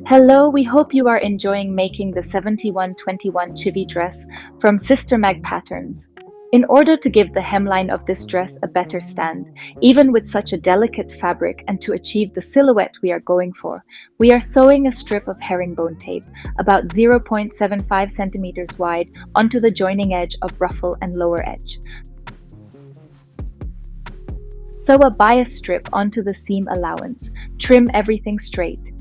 Hello, we hope you are enjoying making the 7121 chivy dress from sisterMAG Patterns. In order to give the hemline of this dress a better stand, even with such a delicate fabric, and to achieve the silhouette we are going for, we are sewing a strip of herringbone tape about 0.75 centimeters wide onto the joining edge of ruffle and lower edge. Sew a bias strip onto the seam allowance. Trim everything straight.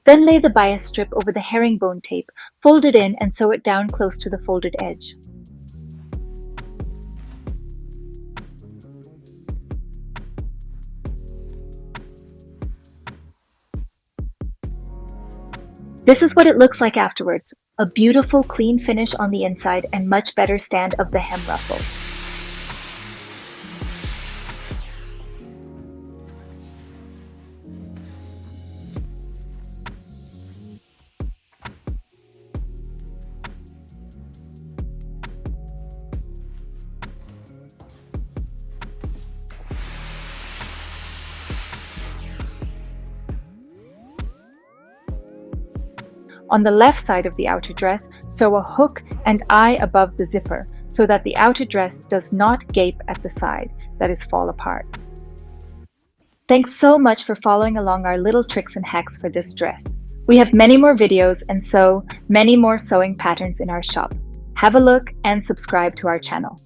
Then lay the bias strip over the herringbone tape, fold it in and sew it down close to the folded edge. This is what it looks like afterwards. A beautiful clean finish on the inside and much better stand of the hem ruffle. On the left side of the outer dress, sew a hook and eye above the zipper so that the outer dress does not gape at the side, that is, fall apart. Thanks so much for following along our little tricks and hacks for this dress. We have many more videos and so many more sewing patterns in our shop. Have a look and subscribe to our channel.